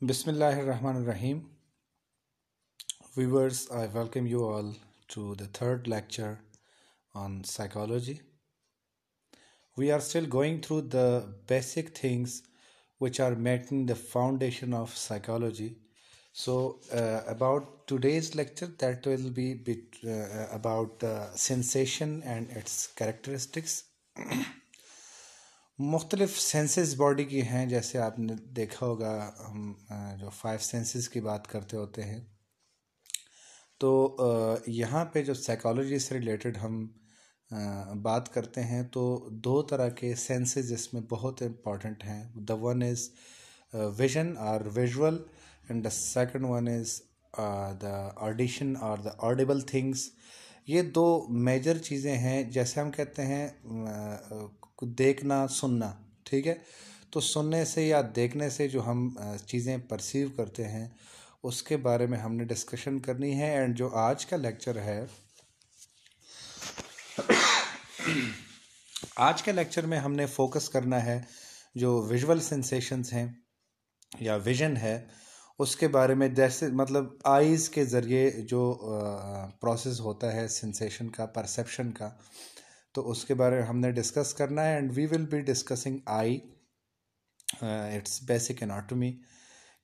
Bismillahirrahmanirrahim. Viewers, I welcome you all to the third lecture on psychology. We are still going through the basic things which are making the foundation of psychology. So, about today's lecture, that will be about sensation and its characteristics. मुख्तलिफ senses body की हैं, जैसे आपने देखा होगा हम जो five senses की बात करते होते हैं। तो यहाँ पे जो साइकोलॉजी से रिलेटेड हम बात करते हैं तो दो तरह के सेंसेस इसमें बहुत इम्पॉर्टेंट हैं। द वन इज़ विजन और visual and the second one is the audition और द ऑडिबल थिंग्स। ये दो मेजर चीज़ें हैं। जैसे हम कहते हैं देखना सुनना, ठीक है। तो सुनने से या देखने से जो हम चीज़ें परसीव करते हैं उसके बारे में हमने डिस्कशन करनी है। एंड जो आज का लेक्चर है, आज के लेक्चर में हमने फोकस करना है जो विजुअल सेंसेशंस हैं या विजन है उसके बारे में। जैसे मतलब आईज़ के ज़रिए जो प्रोसेस होता है सेंसेशन का, परसेप्शन का, तो उसके बारे में हमने डिस्कस करना है। And we will be discussing eye, it's basic anatomy.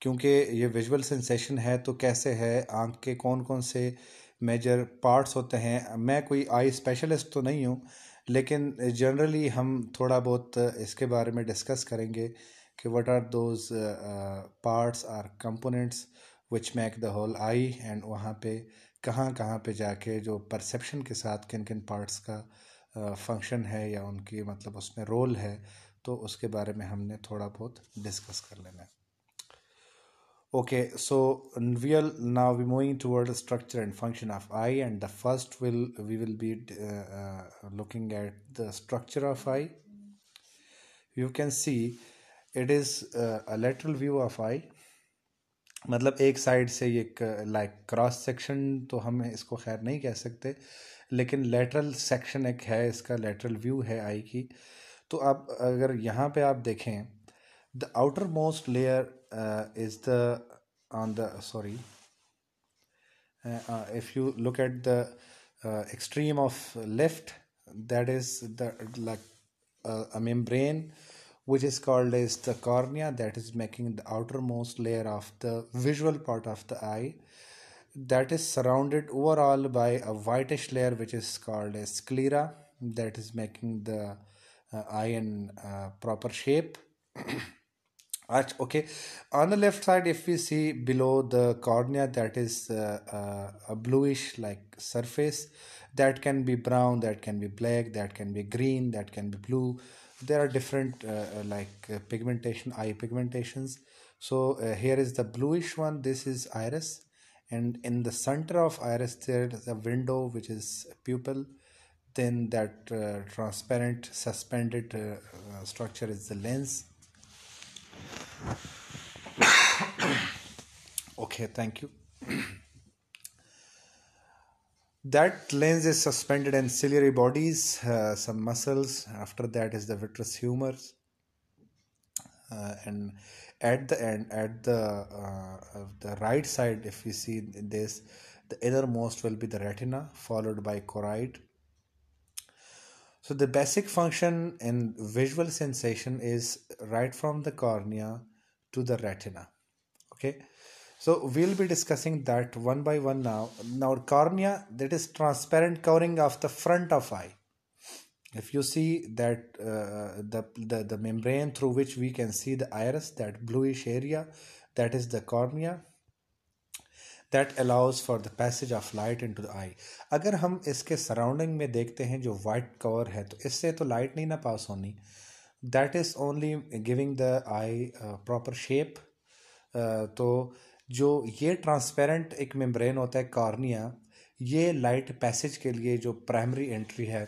क्योंकि ये विजुअल सेंसेशन है तो कैसे है, आँख के कौन कौन से मेजर पार्ट्स होते हैं। मैं कोई आई स्पेशलिस्ट तो नहीं हूँ, लेकिन जनरली हम थोड़ा बहुत इसके बारे में डिस्कस करेंगे कि what are those parts or components which make the whole eye, and वहाँ पे कहाँ कहाँ पे जाके जो परसेप्शन के साथ किन किन पार्ट्स का फंक्शन है या उनकी मतलब उसमें रोल है, तो उसके बारे में हमने थोड़ा बहुत डिस्कस कर लेना है। Okay, so we are now we moving toward the structure and function of eye, and the first we will be looking at the structure of eye. You can see it is a lateral view of eye. मतलब एक side से ये like cross section तो हम इसको खैर नहीं कह सकते, लेकिन लेटरल सेक्शन एक है, इसका लेटरल व्यू है आई की। तो आप अगर यहाँ पे आप देखें, the outer most layer is the on the sorry if you look at the extreme of left, that is the like a membrane which is called as the cornea, that is making the outermost layer of the visual part of the eye, that is surrounded overall by a whitish layer which is called as sclera, that is making the eye in proper shape. Okay, on the left side, if we see below the cornea, that is a bluish like surface, that can be brown, that can be black, that can be green, that can be blue. There are different pigmentation, eye pigmentations. So here is the bluish one. This is iris, and in the center of iris there is a window which is pupil. Then that transparent suspended structure is the lens. Okay, thank you. That lens is suspended in ciliary bodies, some muscles. After that is the vitreous humors, and at the end, at the right side, if we see this, the innermost will be the retina, followed by choroid. So the basic function in visual sensation is right from the cornea to the retina. Okay, so we'll be discussing that one by one now. Now cornea, that is transparent covering of the front of eye. If you see that the membrane through which we can see the iris, that bluish area, that is the cornea, that allows for the passage of light into the eye. अगर हम इसके surrounding में देखते हैं जो white cover है, तो इससे तो लाइट नहीं ना पास होनी. That is only giving the I proper shape. तो जो ये ट्रांसपेरेंट एक मेम्ब्रेन होता है कॉर्निया, ये लाइट पैसेज के लिए जो प्राइमरी एंट्री है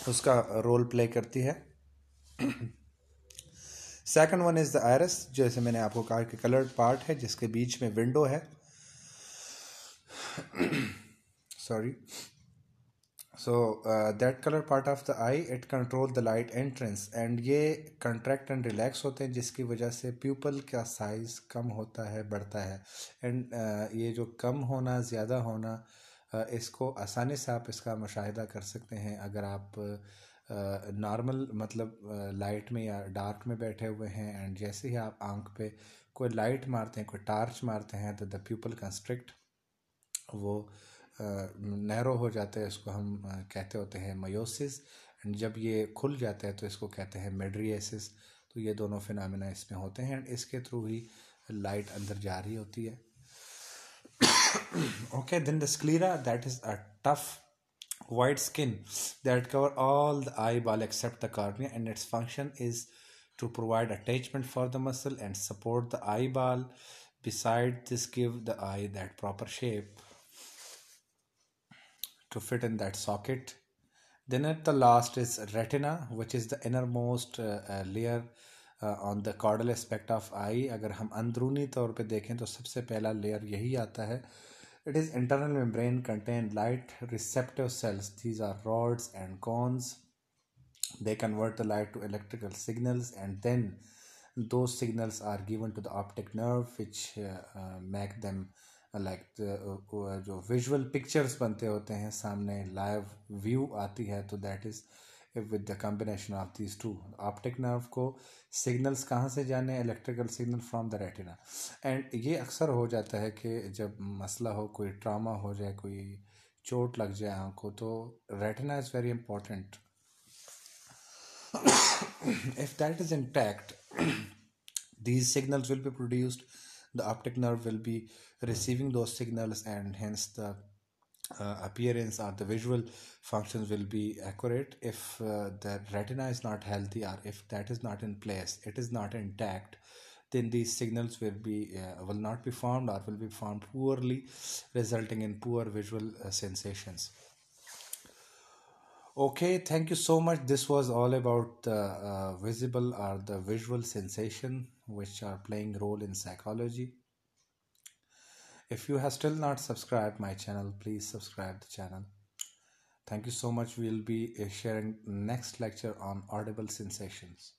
उसका रोल प्ले करती है. Second one is the iris, जैसे मैंने आपको कहा कि कलर्ड पार्ट है जिसके बीच में विंडो है. Sorry. So that color part of the eye, it control the light entrance, and ये contract and relax होते हैं, जिसकी वजह से pupil का size कम होता है, बढ़ता है. And ये जो कम होना ज़्यादा होना, इसको आसानी से आप इसका मुशाहिदा कर सकते हैं अगर आप नॉर्मल मतलब लाइट में या डार्क में बैठे हुए हैं, एंड जैसे ही आप आंख पे कोई लाइट मारते हैं, कोई टार्च मारते हैं, तो द प्यूपल कंस्ट्रिक्ट, वो नैरो हो जाता है. इसको हम कहते होते हैं मयोसिस, एंड जब ये खुल जाता है तो इसको कहते हैं मेड्रिएसिस. तो ये दोनों फिनोमेना इसमें होते हैं, एंड इसके थ्रू ही लाइट अंदर जा रही होती है. Okay, then the sclera, that is a tough white skin that cover all the eyeball except the cornea, and its function is to provide attachment for the muscle and support the eyeball. Beside this, give the eye that proper shape to fit in that socket. Then at the last is retina, which is the innermost layer on the caudal aspect of eye. अगर हम अंदरूनी तौर पे देखें तो सबसे पहला layer यही आता है. It is internal membrane contain light receptive cells. These are rods and cones. They convert the light to electrical signals, and then those signals are given to the optic nerve, which make them like जो visual pictures बनते होते हैं, सामने live view आती है, तो that is with the combination of these two. Optic nerve को signals कहाँ से जाने, electrical signal from the retina. And ये अक्सर हो जाता है कि जब मसला हो, कोई ट्रामा हो जाए, कोई चोट लग जाए आँख को, तो retina is very important. If that is intact, these signals will be produced. The optic nerve will be receiving those signals, and hence the appearance or the visual functions will be accurate. If the retina is not healthy, or if that is not in place, it is not intact, then these signals will not be formed, or will be formed poorly, resulting in poor visual sensations. Okay, thank you so much. This was all about the visible or the visual sensation, which are playing role in psychology. If you have still not subscribed my channel, please subscribe the channel. Thank you so much. We'll be sharing next lecture on audible sensations.